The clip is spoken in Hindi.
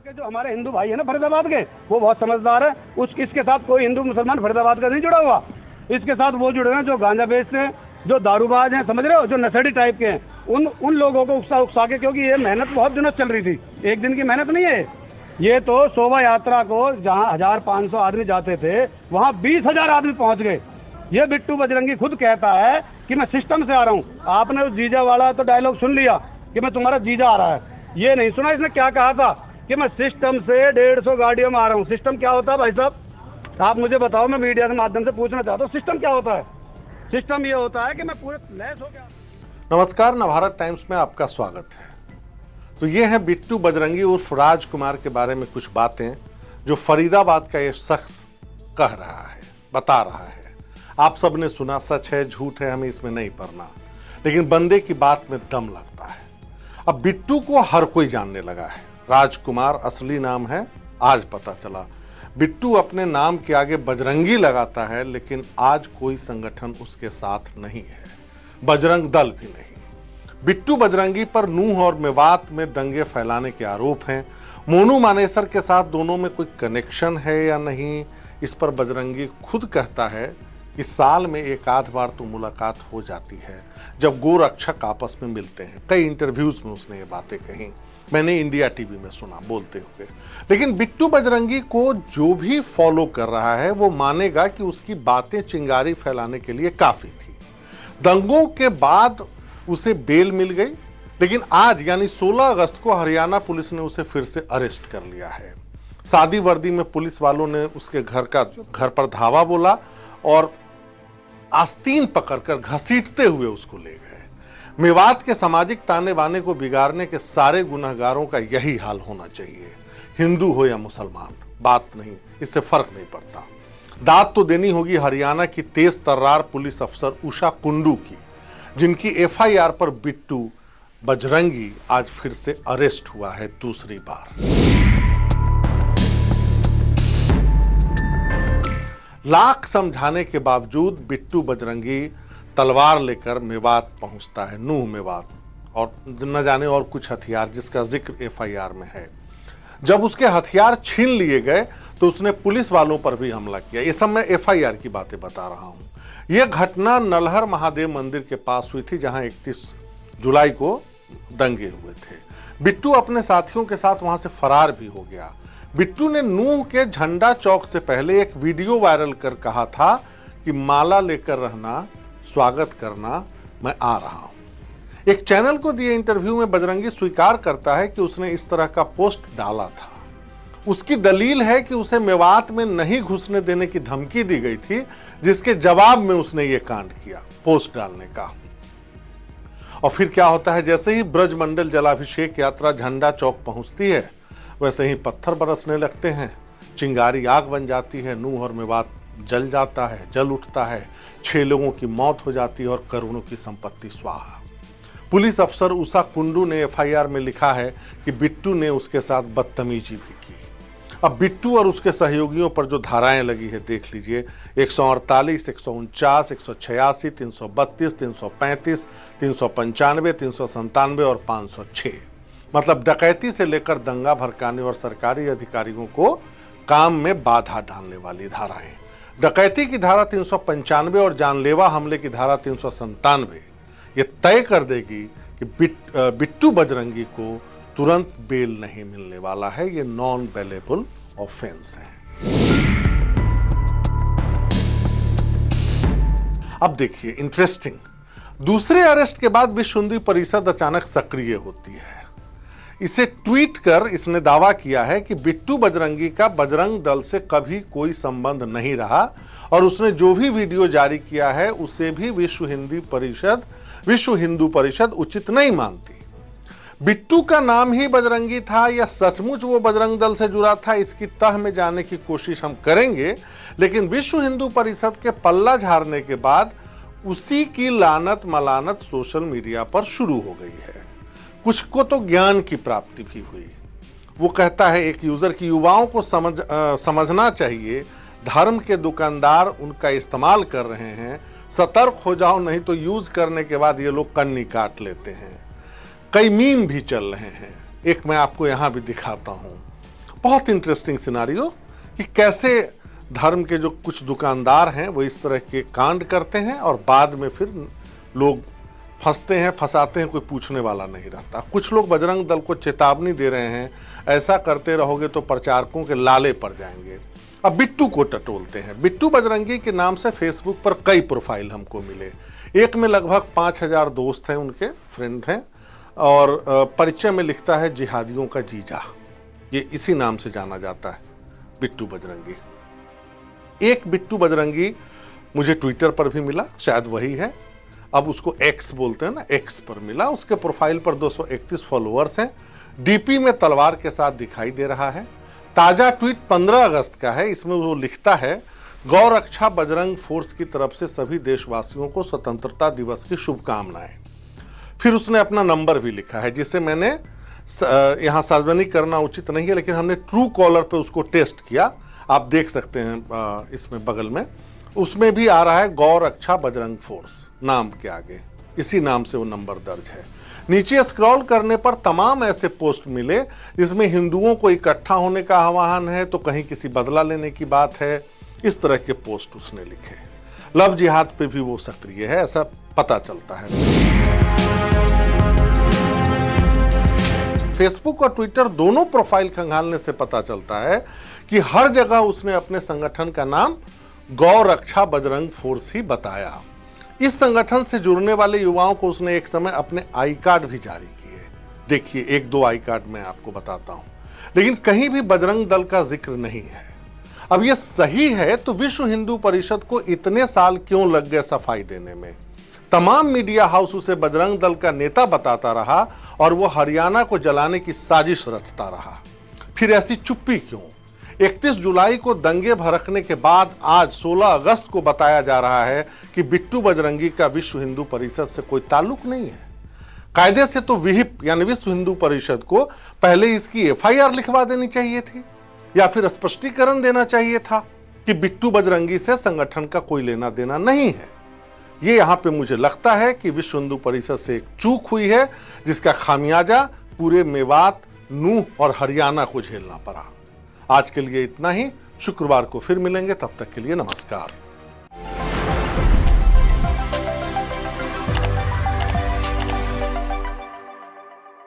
के जो हमारे हिंदू भाई है ना फरीदाबाद के, वो बहुत समझदार है। इसके साथ कोई हिंदू मुसलमान फरीदाबाद का नहीं जुड़ा हुआ। इसके साथ वो जुड़े हैं जो गांजा बेचते हैं, जो दारूबाज हैं, समझ रहे हो, जो नशेड़ी टाइप के हैं। उन लोगों को उकसा के, क्योंकि ये मेहनत बहुत दिनों चल रही थी, एक दिन की मेहनत नहीं है ये। तो शोभा यात्रा को जहाँ 1500 आदमी जाते थे, वहाँ 20,000 आदमी पहुंच गए। ये बिट्टू बजरंगी खुद कहता है कि मैं सिस्टम से आ रहा हूँ। आपने उस जीजा वाला तो डायलॉग सुन लिया कि मैं तुम्हारा जीजा आ रहा है, ये नहीं सुना इसने क्या कहा था कि मैं सिस्टम से 150 गाड़ियों में आ रहा हूँ। सिस्टम क्या होता है भाई साहब, आप मुझे बताओ, मैं मीडिया के माध्यम से पूछना चाहता हूँ, सिस्टम क्या होता है? सिस्टम ये होता है कि मैं पूरे लैस हो गया। नमस्कार, नवभारत टाइम्स में आपका स्वागत है। तो ये है बिट्टू बजरंगी उर्फ राजकुमार के बारे में कुछ बातें जो फरीदाबाद का ये शख्स कह रहा है, बता रहा है। आप सबने सुना, सच है झूठ है हमें इसमें नहीं पड़ना, लेकिन बंदे की बात में दम लगता है। अब बिट्टू को हर कोई जानने लगा है। राजकुमार असली नाम है, आज पता चला। बिट्टू अपने नाम के आगे बजरंगी लगाता है, लेकिन आज कोई संगठन उसके साथ नहीं है, बजरंग दल भी नहीं। बिट्टू बजरंगी पर नूह और मेवात में दंगे फैलाने के आरोप हैं। मोनू मानेसर के साथ दोनों में कोई कनेक्शन है या नहीं, इस पर बजरंगी खुद कहता है कि साल में एक आध बार तो मुलाकात हो जाती है जब गोरक्षक आपस में मिलते हैं। कई इंटरव्यूज में उसने ये बातें कही, मैंने इंडिया टीवी में सुना बोलते हुए। लेकिन बिट्टू बजरंगी को जो भी फॉलो कर रहा है वो मानेगा कि उसकी बातें चिंगारी फैलाने के लिए काफी थी। दंगों के बाद उसे बेल मिल गई, लेकिन आज यानी 16 अगस्त को हरियाणा पुलिस ने उसे फिर से अरेस्ट कर लिया है। सादी वर्दी में पुलिस वालों ने उसके घर पर धावा बोला और आस्तीन पकड़कर घसीटते हुए उसको ले गए। मेवात के सामाजिक ताने बाने को बिगाड़ने के सारे गुनहगारों का यही हाल होना चाहिए, हिंदू हो या मुसलमान, बात नहीं, इससे फर्क नहीं पड़ता। दाद तो देनी होगी हरियाणा की तेज तर्रार पुलिस अफसर उषा कुंडू की, जिनकी एफआईआर पर बिट्टू बजरंगी आज फिर से अरेस्ट हुआ है दूसरी बार। लाख समझाने के बावजूद बिट्टू बजरंगी तलवार लेकर मेवात पहुंचता है, नूह मेवात, और न जाने और कुछ हथियार जिसका जिक्र एफआईआर में है। जब उसके हथियार छीन लिए गए तो उसने पुलिस वालों पर भी हमला किया। ये सब मैं एफआईआर की बातें बता रहा हूं। यह घटना नलहर महादेव मंदिर के पास हुई थी, जहां 31 जुलाई को दंगे हुए थे। बिट्टू अपने साथियों के साथ वहां से फरार भी हो गया। बिट्टू ने नूह के झंडा चौक से पहले एक वीडियो वायरल कर कहा था कि माला लेकर रहना, स्वागत करना, मैं आ रहा हूं। एक चैनल को दिए इंटरव्यू में बजरंगी स्वीकार करता है कि उसने इस तरह का पोस्ट डाला था। उसकी दलील है कि उसे मेवात में नहीं घुसने देने की धमकी दी गई थी, जिसके जवाब में उसने ये कांड किया, पोस्ट डालने का। और फिर क्या होता है, जैसे ही ब्रजमंडल जलाभिषेक यात्रा झंडा चौक पहुंचती है, वैसे ही पत्थर बरसने लगते हैं, चिंगारी आग बन जाती है, नूह और मेवात जल जाता है, जल उठता है, 6 लोगों की मौत हो जाती है और करोड़ों की संपत्ति स्वाहा। पुलिस अफसर उषा कुंडू ने एफआईआर में लिखा है कि बिट्टू ने उसके साथ बदतमीजी भी की। अब बिट्टू और उसके सहयोगियों पर जो धाराएं लगी है देख लीजिए, 148, 149, 186, 332, 335, 395, 397 और 506। मतलब डकैती से लेकर दंगा भड़काने और सरकारी अधिकारियों को काम में बाधा डालने वाली धाराएं। डकैती की धारा 395 और जानलेवा हमले की धारा 397 ये तय कर देगी कि बिट्टू बजरंगी को तुरंत बेल नहीं मिलने वाला है। ये नॉन बेलेबल ऑफेंस है। अब देखिए इंटरेस्टिंग, दूसरे अरेस्ट के बाद विश्व हिंदू परिषद अचानक सक्रिय होती है। इसे ट्वीट कर इसने दावा किया है कि बिट्टू बजरंगी का बजरंग दल से कभी कोई संबंध नहीं रहा और उसने जो भी वीडियो जारी किया है उसे भी विश्व हिंदू परिषद उचित नहीं मानती। बिट्टू का नाम ही बजरंगी था या सचमुच वो बजरंग दल से जुड़ा था, इसकी तह में जाने की कोशिश हम करेंगे, लेकिन विश्व हिंदू परिषद के पल्ला झाड़ने के बाद उसी की लानत मलानत सोशल मीडिया पर शुरू हो गई है। कुछ को तो ज्ञान की प्राप्ति भी हुई। वो कहता है एक यूजर की, युवाओं को समझना चाहिए, धर्म के दुकानदार उनका इस्तेमाल कर रहे हैं, सतर्क हो जाओ नहीं तो यूज करने के बाद ये लोग कन्नी काट लेते हैं। कई मीम भी चल रहे हैं, एक मैं आपको यहां भी दिखाता हूं। बहुत इंटरेस्टिंग सिनारियो कि कैसे धर्म के जो कुछ दुकानदार हैं वो इस तरह के कांड करते हैं और बाद में फिर लोग फंसते हैं, फंसाते हैं, कोई पूछने वाला नहीं रहता। कुछ लोग बजरंग दल को चेतावनी दे रहे हैं, ऐसा करते रहोगे तो प्रचारकों के लाले पड़ जाएंगे। अब बिट्टू को टटोलते हैं। बिट्टू बजरंगी के नाम से फेसबुक पर कई प्रोफाइल हमको मिले। एक में लगभग 5000 दोस्त हैं, उनके फ्रेंड हैं, और परिचय में लिखता है जिहादियों का जीजा। ये इसी नाम से जाना जाता है, बिट्टू बजरंगी। एक बिट्टू बजरंगी मुझे ट्विटर पर भी मिला, शायद वही है, अब उसको एक्स बोलते हैं ना, एक्स पर मिला। उसके प्रोफाइल पर 231 फॉलोअर्स हैं। डीपी में तलवार के साथ दिखाई दे रहा है। ताजा ट्वीट 15 अगस्त का है। इसमें वो लिखता है, गौ रक्षा बजरंग फोर्स की तरफ से सभी देशवासियों को स्वतंत्रता दिवस की शुभकामनाएं। फिर उसने अपना नंबर भी लिखा है, जिसे मैंने यहाँ सार्वजनिक करना उचित नहीं है, लेकिन हमने ट्रू कॉलर पे उसको टेस्ट किया, आप देख सकते हैं इसमें बगल में। उसमें भी आ रहा है गौ रक्षा बजरंग फोर्स नाम के आगे, इसी नाम से वो नंबर दर्ज है। नीचे स्क्रॉल करने पर तमाम ऐसे पोस्ट मिले जिसमें हिंदुओं को इकट्ठा होने का आह्वान है, तो कहीं किसी बदला लेने की बात है। इस तरह के पोस्ट उसने लिखे। लव जिहाद पे भी वो सक्रिय है, ऐसा पता चलता है। फेसबुक और ट्विटर दोनों प्रोफाइल खंगालने से पता चलता है कि हर जगह उसने अपने संगठन का नाम गौ रक्षा बजरंग फोर्स ही बताया। इस संगठन से जुड़ने वाले युवाओं को उसने एक समय अपने आई कार्ड भी जारी किए। देखिए, 1-2 आई कार्ड मैं आपको बताता हूं, लेकिन कहीं भी बजरंग दल का जिक्र नहीं है। अब यह सही है तो विश्व हिंदू परिषद को इतने साल क्यों लग गए सफाई देने में? तमाम मीडिया हाउस उसे बजरंग दल का नेता बताता रहा और वो हरियाणा को जलाने की साजिश रचता रहा। फिर ऐसी चुप्पी क्यों? 31 जुलाई को दंगे भड़कने के बाद आज 16 अगस्त को बताया जा रहा है कि बिट्टू बजरंगी का विश्व हिंदू परिषद से कोई ताल्लुक नहीं है। कायदे से तो विहिप यानी विश्व हिंदू परिषद को पहले इसकी FIR लिखवा देनी चाहिए थी, या फिर स्पष्टीकरण देना चाहिए था कि बिट्टू बजरंगी से संगठन का कोई लेना देना नहीं है। ये यहां पे मुझे लगता है कि विश्व हिंदू परिषद से एक चूक हुई है, जिसका खामियाजा पूरे मेवात, नूह और हरियाणा को झेलना पड़ा। आज के लिए इतना ही। शुक्रवार को फिर मिलेंगे, तब तक के लिए नमस्कार।